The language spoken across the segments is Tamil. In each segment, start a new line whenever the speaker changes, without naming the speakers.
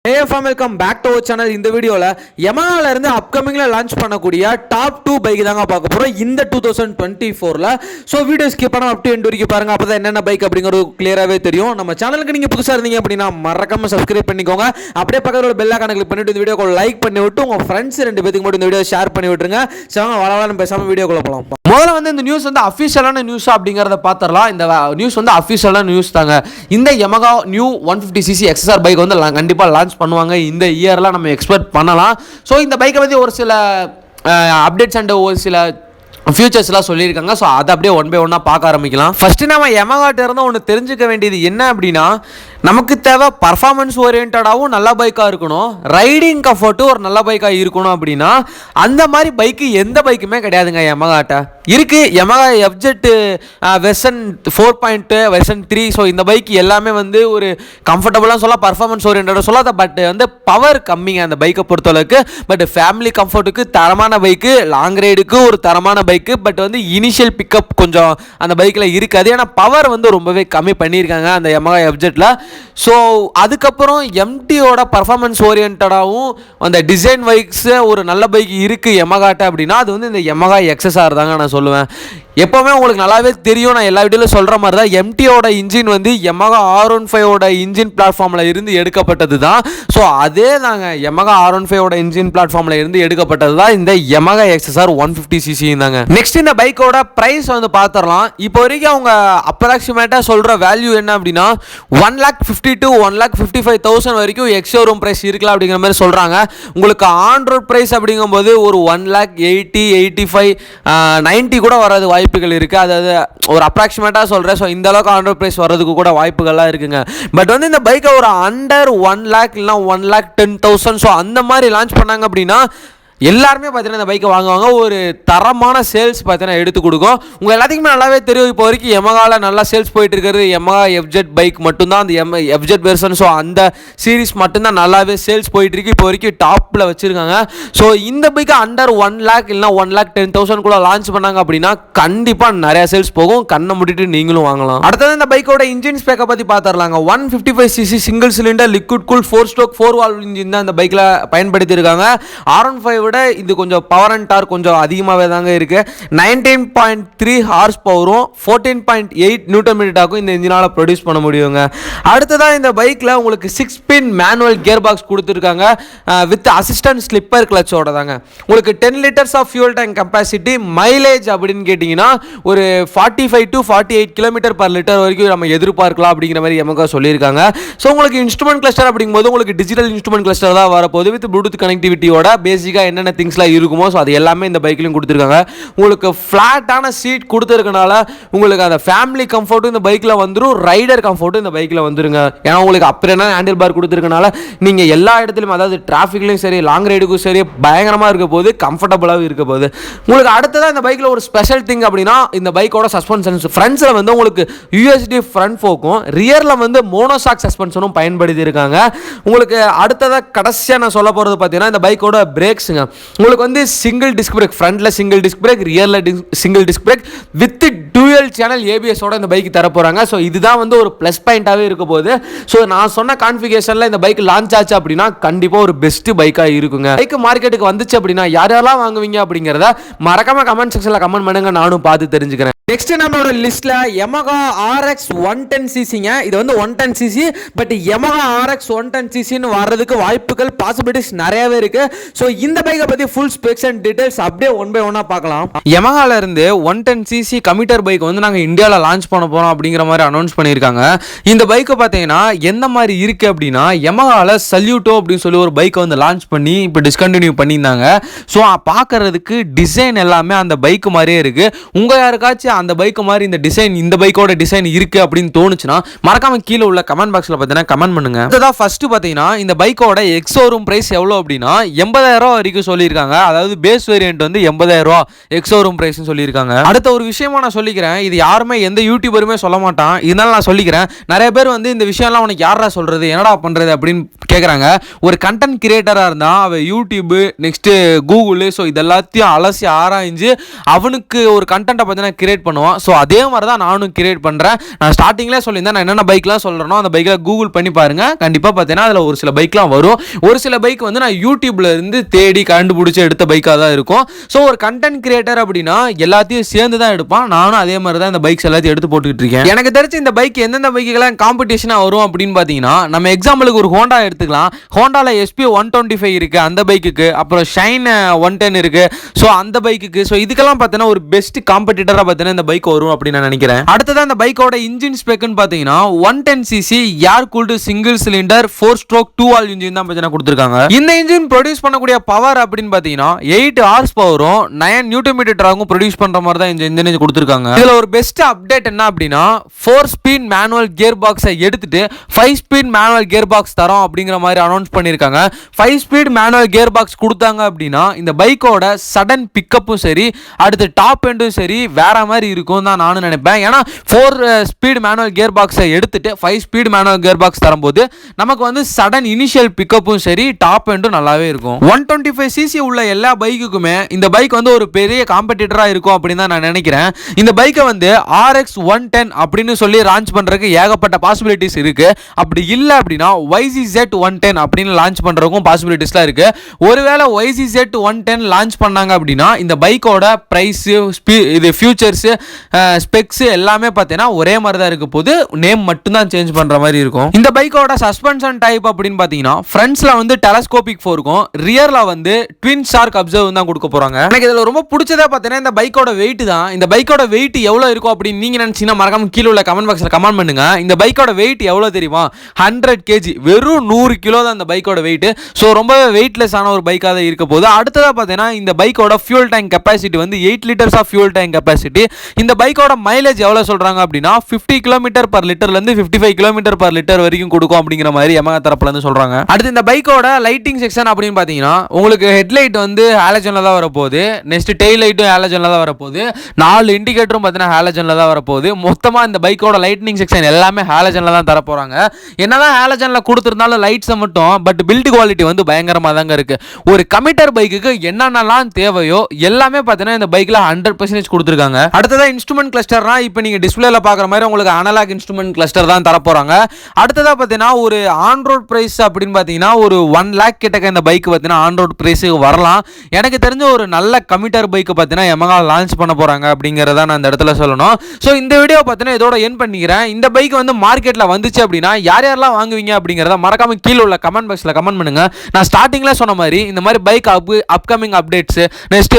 Hey fam, welcome back to our channel. இந்த வீடியோல Yamaha இருந்து அப்கமிங்ல லான்ச் பண்ணக்கூடிய டாப் 2 பைக் தாங்க பார்க்க போறோம் இந்த 2024ல. சோ வீடியோ ஸ்கிப் பண்ணாம அப் டு எண்ட் வரைக்கும் பாருங்க. அப்பதான் என்னென்ன பைக் அப்படிங்கிறது கிளியராவே தெரியும். நம்ம சேனலுக்கு நீங்க புதுசா இருந்தீங்க அப்படினா மறக்காம சப்ஸ்கிரைப் பண்ணிக்கோங்க. அப்படியே பக்கத்துல உள்ள பெல் ஐகானை கிளிக் பண்ணிட்டு இந்த வீடியோக்கு லைக் பண்ணி விட்டு உங்க ஃப்ரெண்ட்ஸ் ரெண்டு பேருக்கு மட்டும் இந்த வீடியோ ஷேர் பண்ணி விட்டுருங்க. சோ வளவளன்னு பேசாம வீடியோக்குள்ள போலாம். முதல்ல வந்து இந்த நியூஸ் வந்து அஃபிஷியலான நியூஸ் அப்படிங்கறத பாத்தறலாம். இந்த நியூஸ் வந்து அஃபிஷியலான நியூஸ் தாங்க. இந்த Yamaha new 150cc XSR bike வந்து கண்டிப்பா லான்ச் பண்ணுவாங்க இந்த இயர்ல நம்ம எக்ஸ்பெக்ட் பண்ணலாம். ஸோ இந்த பைக்கை பற்றி ஒரு சில அப்டேட்ஸ் அண்ட் ஒரு சில ஃபியூச்சர்ஸ்லாம் சொல்லியிருக்காங்க. ஸோ அதை அப்படியே ஒன் பை ஒன்னாக பார்க்க ஆரம்பிக்கலாம். ஃபஸ்ட்டு நம்ம Yamaha இருந்து ஒன்று தெரிஞ்சுக்க வேண்டியது என்ன அப்படின்னா, நமக்கு தேவை பர்ஃபார்மன்ஸ் ஓரியன்டாகவும் நல்ல பைக்காக இருக்கணும், ரைடிங் கம்ஃபர்ட்டும் ஒரு நல்ல பைக்காக இருக்கணும். அப்படின்னா அந்த மாதிரி பைக்கு எந்த பைக்குமே கிடையாதுங்க Yamaha இருக்குது. Yamaha FZ version 4.2 version 3. So இந்த பைக் எல்லாமே வந்து ஒரு கம்ஃபர்டபுளாக சொல்ல, பர்ஃபார்மன்ஸ் ஓரியன்டாக சொல்லாத, பட் வந்து பவர் கம்மிங்க அந்த பைக்கை பொறுத்தளவுக்கு. பட் ஃபேமிலி கம்ஃபர்ட்டுக்கு தரமான பைக்கு, லாங் ரைடுக்கு ஒரு தரமான பைக்கு. பட் வந்து இனிஷியல் பிக்கப் கொஞ்சம் அந்த பைக்கில் இருக்காது, ஏன்னா பவர் வந்து ரொம்பவே கம்மி பண்ணியிருக்காங்க அந்த Yamaha FZல. ஸோ அதுக்கப்புறம் எம்டியோட பர்ஃபார்மன்ஸ் ஓரியன்டாகவும் அந்த டிசைன் பைக்ஸ் ஒரு நல்ல பைக் இருக்குது Yamaha அப்படின்னா அது வந்து இந்த Yamaha XSR தாங்க நான் சொல்லுவேன். எப்போவுமே உங்களுக்கு நல்லாவே தெரியும், நான் எல்லா வீடியோவில் சொல்கிற மாதிரி தான், எம்டியோட இன்ஜின் வந்து Yamaha R15ஓட இன்ஜின் பிளாட்ஃபார்மில் இருந்து எடுக்கப்பட்டது தான். ஸோ அதே தாங்க Yamaha R15ஓட இன்ஜின் பிளாட்ஃபார்மில் இருந்து எடுக்கப்பட்டது தான் இந்த Yamaha XSR 150cc தாங்க. நெக்ஸ்ட் இந்த பைக்கோட ப்ரைஸ் வந்து பார்த்துடலாம். இப்போ வரைக்கும் அவங்க அப்ராக்சிமேட்டாக சொல்கிற வேல்யூ என்ன அப்படின்னா 1,50,000 to 1,55,000 வரைக்கும் எக்ஸ்ஷோரூம் ப்ரைஸ் இருக்கலாம் அப்படிங்கிற மாதிரி சொல்கிறாங்க. உங்களுக்கு ஆன் ரோட் ப்ரைஸ் அப்படிங்கும்போது ஒரு 1,80,000, 85,000, 90 கூட வராது வாய்ப்புகள் இருக்குது. அதாவது ஒரு அப்ராக்சிமேட்டாக சொல்கிறேன். ஸோ இந்த அளவுக்கு ஆன் ரோட் ப்ரைஸ் வர்றதுக்கு கூட வாய்ப்புகள்லாம் இருக்குங்க. பட் வந்து இந்த பைக்கை ஒரு அண்டர் 1 lakh இல்லைனா 1,10,000 ஸோ அந்த மாதிரி லான்ச் பண்ணாங்க அப்படின்னா எல்லாருமே பார்த்தீங்கன்னா இந்த பைக்கை வாங்குவாங்க. ஒரு தரமான சேல்ஸ் பார்த்தீங்கன்னா எடுத்து கொடுக்கும். உங்கள் எல்லாத்துக்குமே நல்லாவே தெரியும், இப்போ வரைக்கும் Yamahaவில் நல்லா சேல்ஸ் போயிட்டு இருக்கிறது Yamaha FZ பைக் மட்டும்தான், அந்த FZ வெர்ஷன். ஸோ அந்த சீரீஸ் மட்டும்தான் நல்லாவே சேல்ஸ் போயிட்டு இருக்கு, இப்போ வரைக்கும் டாப்பில் வச்சுருக்காங்க. ஸோ இந்த பைக்கை அண்டர் 1 lakh இல்லைனா 1,10,000 கூட லான்ச் பண்ணாங்க அப்படின்னா கண்டிப்பாக நிறையா சேல்ஸ் போகும். கண்ணை முடிட்டு நீங்களும் வாங்கலாம். அடுத்தது இந்த பைக்கோட இன்ஜின் ஸ்பெக்கை பற்றி பார்த்துடலாங்க. 155cc single cylinder liquid cool 4 valve engine தான் இந்த பைக்கில் பயன்படுத்தியிருக்காங்க. R15 விட இது கொஞ்சம் பவர் அண்ட் டார்க் கொஞ்சம் அதிகமாகவே தாங்க இருக்கு. 19.3 ஹார்ஸ் பவரும் 14.8 நியூட்டன் மீட்டராகும் இந்த இன்ஜினால் ப்ரொடியூஸ் பண்ண முடியுங்க. அடுத்ததான் இந்த பைக்கில் உங்களுக்கு 6 பின் மேனுவல் கியர் பாக்ஸ் கொடுத்துருக்காங்க வித் அசிஸ்டன்ட் ஸ்லிப்பர் கிளச்சோட தாங்க. உங்களுக்கு 10 liters of fuel tank capacity. Mileage அப்படின்னு கேட்டிங்கன்னா ஒரு 45 to 48 கிலோமீட்டர் பர் லிட்டர் வரைக்கும் நம்ம எதிர்பார்க்கலாம் அப்படிங்கிற மாதிரி Yamaha சொல்லியிருக்காங்க. ஸோ உங்களுக்கு இன்ஸ்ட்ருமெண்ட் கிளஸ்டர் அப்படிங்கும்போது உங்களுக்கு டிஜிட்டல் இன்ஸ்ட்ருமெண்ட் கிளஸ்டர் தான் வரப்போகுது வித் ப்ளூடூத் கனெக்டிவிட்டியோட. பேசிக்காக என்னென்ன திங்ஸ்லாம் இருக்குமோ ஸோ அது எல்லாமே இந்த பைக்லையும் கொடுத்துருக்காங்க. உங்களுக்கு ஃப்ளாட்டான சீட் கொடுத்துருக்கனால உங்களுக்கு அந்த ஃபேமிலி கம்ஃபர்ட்டும் இந்த பைக்கில் வந்துடும், ரைடர் கம்ஃபர்ட்டும் இந்த பைக்கில் வந்துருங்க. ஏன்னா உங்களுக்கு அப்புறம் என்ன ஹேண்டில் பார் கொடுத்துருக்கனால நீங்கள் எல்லா இடத்துலையும், அதாவது டிராஃபிக்லையும் சரி லாங் ரைடுக்கும் சரி பயங்கரமாக இருக்க போது, கம்ஃபர்டபுளாகவும் இருக்க போகுது. உங்களுக்கு அடுத்ததான் இந்த பைக்கில் ஒரு ஸ்பெஷல் திங் அப்படின்னா இந்த பைக்கோட சஸ்பென்ஷன்ஸ். ஃப்ரண்ட்ஸில் வந்து உங்களுக்கு USD ஃப்ரண்ட் ஃபோக்கும் ரியரில் வந்து மோனோசாக் சஸ்பென்ஷனும் பயன்படுத்தி இருக்காங்க. உங்களுக்கு அடுத்ததாக கடைசியாக நான் சொல்ல போகிறது பார்த்தீங்கன்னா இந்த பைக்கோட பிரேக்ஸுங்க. உங்களுக்கு வந்து சிங்கிள் டிஸ்க் பிரேக், ஃப்ரண்ட்ல சிங்கிள் டிஸ்க் பிரேக், ரியர்ல single disc brake with dual channel ABS ஓட இந்த பைக் தர போறாங்க. ஸோ இதுதான் வந்து ஒரு ப்ளஸ் பாயிண்டாகவே இருக்க போகுது. ஸோ நான் சொன்ன கான்ஃபிகரேஷனில் இந்த பைக் லான்ச் ஆச்சு அப்படின்னா கண்டிப்பாக ஒரு பெஸ்ட் பைக்காக இருக்குங்க. பைக் மார்க்கெட்டுக்கு வந்துச்சு அப்படின்னா யாரெல்லாம் வாங்குவீங்க அப்படிங்கிறத மறக்காம கமெண்ட் செக்ஷனில் கமெண்ட் பண்ணுங்க, நானும் பார்த்து தெரிஞ்சுக்கிறேன். நெக்ஸ்ட் நம்மளோட லிஸ்ட்ல Yamaha RX 110cc. இது வந்து 110cc, but Yamaha RX 110cc வர்றதுக்கு வாய்ப்புகள், பாசிபிலிட்டிஸ் நிறையவே இருக்கு. ஸோ இந்த பைக்கை பத்தி ஃபுல் ஸ்பெக்ஸ் அண்ட் டீடைல்ஸ் அப்படியே ஒன் பை ஒன்னா பார்க்கலாம். Yamahaல இருந்து 110cc கமிட்டர் பைக் வந்து நாங்கள் இந்தியாவில் லான்ச் பண்ண போறோம் அப்படிங்கிற மாதிரி அனௌன்ஸ் பண்ணியிருக்காங்க. இந்த பைக்கை பார்த்தீங்கன்னா எந்த மாதிரி இருக்கு அப்படின்னா Yamahaல சல்யூட்டோ அப்படின்னு சொல்லி ஒரு பைக்கை வந்து லான்ச் பண்ணி இப்போ டிஸ்கண்டினியூ பண்ணியிருந்தாங்க. ஸோ பார்க்கறதுக்கு டிசைன் எல்லாமே அந்த பைக் மாதிரியே இருக்கு. உங்க யாருக்காச்சும் அந்த பைக் மாதிரி இந்த டிசைன், இந்த பைக்கோட டிசைன் இருக்கு அப்படின்னு தோணுச்சுன்னா மறக்காம கீழே உள்ள கமெண்ட் பாக்ஸ்ல பார்த்தீங்கன்னா கமெண்ட் பண்ணுங்க. அதுதான் ஃபர்ஸ்ட் பார்த்தீங்கன்னா இந்த பைக்கோட எக்ஸ்ஷோரூம் பிரைஸ் எவ்வளோ அப்படின்னா 80,000 வரைக்கும் சொல்லியிருக்காங்க. அதாவது பேஸ் வேரியன்ட் வந்து 80,000 எக்ஸோரூம் பிரைஸ்னு சொல்லியிருக்காங்க. அடுத்த ஒரு விஷயமா நான் சொல்லிக்கிறேன், இது யாருமே எந்த யூடியூபருமே சொல்ல மாட்டான், இதனால நான் சொல்லிக்கிறேன். நிறைய பேர் வந்து இந்த விஷயம்லாம் உனக்கு யாரா சொல்றது, என்னடா பண்றது அப்படின்னு கேட்குறாங்க. ஒரு கண்டென்ட் கிரியேட்டராக இருந்தால் அவன் யூடியூபு நெக்ஸ்ட்டு கூகுள் ஸோ இதெல்லாத்தையும் அலசி ஆராய்ஞ்சு அவனுக்கு ஒரு கண்டென்ட்டை பார்த்தீங்கன்னா கிரியேட் பண்ணுவான். ஸோ அதே மாதிரி தான் நானும் கிரியேட் பண்ணுறேன். நான் ஸ்டார்டிங்லேயே சொல்லியிருந்தேன், நான் என்னென்ன பைக்லாம் சொல்கிறேனோ அந்த பைக்கில் கூகுள் பண்ணி பாருங்கள், கண்டிப்பாக பார்த்தீங்கன்னா அதில் ஒரு சில பைக்லாம் வரும். ஒரு சில பைக் வந்து நான் யூடியூப்ல இருந்து தேடி கண்டுபிடிச்சி எடுத்த பைக்காக தான் இருக்கும். ஸோ ஒரு கண்டென்ட் கிரியேட்டர் அப்படின்னா எல்லாத்தையும் சேர்ந்து தான் எடுப்பான். நானும் அதே மாதிரி தான் இந்த பைக்ஸ் எல்லாத்தையும் எடுத்து போட்டுக்கிட்டு இருக்கேன். எனக்கு தெரிஞ்சு இந்த பைக் எந்தெந்த பைக்குகளாம் காம்படிஷனாக வரும் அப்படின்னு பார்த்தீங்கன்னா, நம்ம எக்ஸாம்பிளுக்கு ஒரு ஹோண்டா எடுத்துக்கலாம். ஹோண்டாவில் SP 125 இருக்குது அந்த பைக்குக்கு, அப்புறம் ஷைன் 110 இருக்குது. ஸோ அந்த பைக்குக்கு ஸோ இதுக்கெல்லாம் பார்த்தீங்கன்னா ஒரு பெஸ்ட் காம்படிட்டராக பார்த்தீங்கன்னா இந்த பைக் வரும் அப்படின்னு நான் நினைக்கிறேன். அடுத்ததான் இந்த பைக்கோட இன்ஜின் ஸ்பெக்குன்னு பார்த்தீங்கன்னா 110cc ஏர் cooled single cylinder 4-stroke 2-valve engine தான் பார்த்தீங்கன்னா கொடுத்துருக்காங்க. இந்த இன்ஜின் ப்ரொடியூஸ் பண்ணக்கூடிய பவர் அப்படின்னு பார்த்தீங்கன்னா 8 ஹார்ஸ் பவரும் 9 நியூட்டன் மீட்டர் டார்க்கும் ப்ரொடியூஸ் பண்ற மாதிரி தான் இந்த இன்ஜின் கொடுத்துருக்காங்க. இதுல ஒரு பெஸ்ட் அப்டேட் என்ன அப்படின்னா 4-speed மேனுவல் கியர் பாக்ஸை எடுத்துட்டு 5-speed மேனுவல் கியர் பாக்ஸ் தரோம் அப்படிங்கிற மாதிரி அனௌன்ஸ் பண்ணியிருக்காங்க. 5-speed மேனுவல் கியர் பாக்ஸ் கொடுத்தாங்க அப்படின்னா இந்த பைக்கோட சடன் பிக்கப்பும் சரி, அடுத்து டாப் எண்டும் சரி வேற மாதிரி இருக்கும் தான் நானும் நினைப்பேன். ஏன்னா 4-speed மேனுவல் கியர் பாக்ஸை எடுத்துட்டு 5-speed மேனுவல் கியர் பாக்ஸ் தரும்போது நமக்கு வந்து சடன் இனிஷியல் பிக்கப்பும் சரி, டாப் எண்டும் நல்லாவே இருக்கும். 125cc உள்ள எல்லா பைக்குக்குமே இந்த பைக் வந்து ஒரு பெரிய காம்படிட்டராக இருக்கும் அப்படின்னு தான் நான் நினைக்கிறேன். இந்த பைக்கை வந்து RX 110 அப்படின்னு சொல்லி லான்ச் பண்றதுக்கு ஏகப்பட்ட பாசிபிலிட்டிஸ் இருக்கு. அப்படி இல்லை அப்படின்னா YZZ 110 அப்படின்னு லான்ச் பண்றதுக்கும் பாசிபிலிட்டிஸ்லாம் இருக்கு. ஒருவேளை YZZ 110 லான்ச் பண்ணாங்க அப்படின்னா இந்த பைக்கோட பிரைஸ், இது ஃபியூச்சர்ஸ், ஸ்பெக்ஸ் எல்லாமே பார்த்தீங்கன்னா ஒரே மாதிரி தான் இருக்க போது, நேம் மட்டும் தான் சேஞ்ச் பண்ற மாதிரி இருக்கும். இந்த பைக்கோட சஸ்பென்ஷன் டைப் அப்படின்னு பார்த்தீங்கன்னா ஃப்ரண்ட்ஸ்ல வந்து டெலஸ்கோபிக் ஃபோர்க்கும், ரியர்ல வந்து ட்வின் ஷார்க் அப்சர்வ் தான் கொடுக்க போறாங்க. எனக்கு இதுல ரொம்ப பிடிச்சதா பார்த்தீங்கன்னா இந்த பைக்கோட வெயிட் தான். இந்த பைக்கோட வெயிட் எவ்வளவு இருக்கும் அப்படின்னு நீங்க நினைச்சீங்கன்னா மறக்காம கீழே உள்ள கமெண்ட் பாக்ஸ்ல கமெண்ட் பண்ணுங்க. இந்த பைக்கோட வெயிட் எவ்வளவு தெரியுமா? 100 kg, வெறும் 100 கிலோ தான் இந்த பைக்கோட வெயிட். ஸோ ரொம்ப வெயிட்லெஸ் ஆன ஒரு பைக்காக தான் இருக்க போகுது. அடுத்ததாக பார்த்தீங்கன்னா இந்த பைக்கோட ஃபியூல் டேங்க் கெப்பாசிட்டி வந்து 8 liters of fuel tank capacity. இந்த பைக்கோட மைலேஜ் எவ்வளோ சொல்றாங்க அப்படின்னா 50 km/L 55 km/L வரைக்கும் கொடுக்கும் அப்படிங்கிற மாதிரி Yamaha தரப்புல இருந்து சொல்றாங்க. அடுத்து இந்த பைக்கோட லைட்டிங் செக்ஷன் அப்படின்னு பார்த்தீங்கன்னா உங்களுக்கு ஹெட்லைட் வந்து ஹாலஜன்ல தான் வரப்போகுது. நெக்ஸ்ட் டெயில் லைட்டும் ஹாலஜன்ல தான் வரப்போகுது. 4 இண்டிகேட்டரும் பார்த்தீங்கன்னா ஹாலஜன்ல தான் வரப்போகுது. மொத்தமா இந்த பைக்கோட லைட்டிங் செக்ஷன் எல்லாமே ஹாலஜன்ல தான் தர போறாங்க. என்னதான் ஹாலஜன்ல கொடுத்திருந்தாலும் லைட்ஸ் மட்டும் பட் பில்ட் குவாலிட்டி வந்து பயங்கரமா தாங்க இருக்கு. ஒரு கமிட்டர் பைக்குக்கு என்னென்னலாம் தேவையோ எல்லாமே பார்த்தீங்கன்னா இந்த பைக்ல 100% கொடுத்துருக்காங்க. அடுத்ததா இன்ஸ்ட்ருமெண்ட் கிளஸ்டர்னா இப்போ நீங்க டிஸ்பிளேல பார்க்குற மாதிரி உங்களுக்கு அனலாக் இன்ஸ்ட்ருமெண்ட் கிளஸ்டர் தான் தர போறாங்க. அடுத்ததா பார்த்தீங்கன்னா ஒரு ஆன் ரோட் பிரைஸ் அப்படின்னு பார்த்தீங்கன்னா ஒரு 1 lakh கிட்டக்க இந்த பைக் பார்த்தீங்கன்னா ஆன் ரோட் பிரைஸுக்கு வரலாம். எனக்கு தெரிஞ்ச ஒரு நல்ல கமிட்டர் பைக் பார்த்தீங்கன்னா Yamaha லான்ச் பண்ண போறாங்க அப்படிங்கிறத நான் இந்த இடத்துல சொல்லணும். ஸோ இந்த வீடியோ பார்த்தீங்கன்னா இதோட என் பண்ணிக்கிறேன். இந்த பைக் வந்து மார்க்கெட்ல வந்துச்சு அப்படின்னா யார் யாரெல்லாம் வாங்குவீங்க அப்படிங்கிறத மறக்காம கீழே உள்ள கமெண்ட் பாக்ஸ்ல கமெண்ட் பண்ணுங்க. நான் ஸ்டார்டிங்ல சொன்ன மாதிரி இந்த மாதிரி bike upcoming updates, next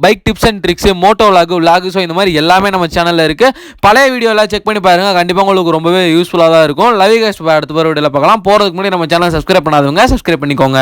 bike tips and tricks, moto vlog, so இந்த மாதிரி எல்லாமே நம்ம சேனலில் இருக்கு. பழைய வீடியோலாம் செக் பண்ணி பாருங்க, கண்டிப்பாக உங்களுக்கு ரொம்பவே யூஸ்ஃபுல்லாக தான் இருக்கும். லவ் யூ கைஸ், அடுத்த வீடியோவில் பார்க்கலாம். போகிறதுக்கு முன்னாடி நம்ம சேனல் சப்ஸ்கிரைப் பண்ணாதவங்க சப்ஸ்கிரைப் பண்ணிக்கோங்க.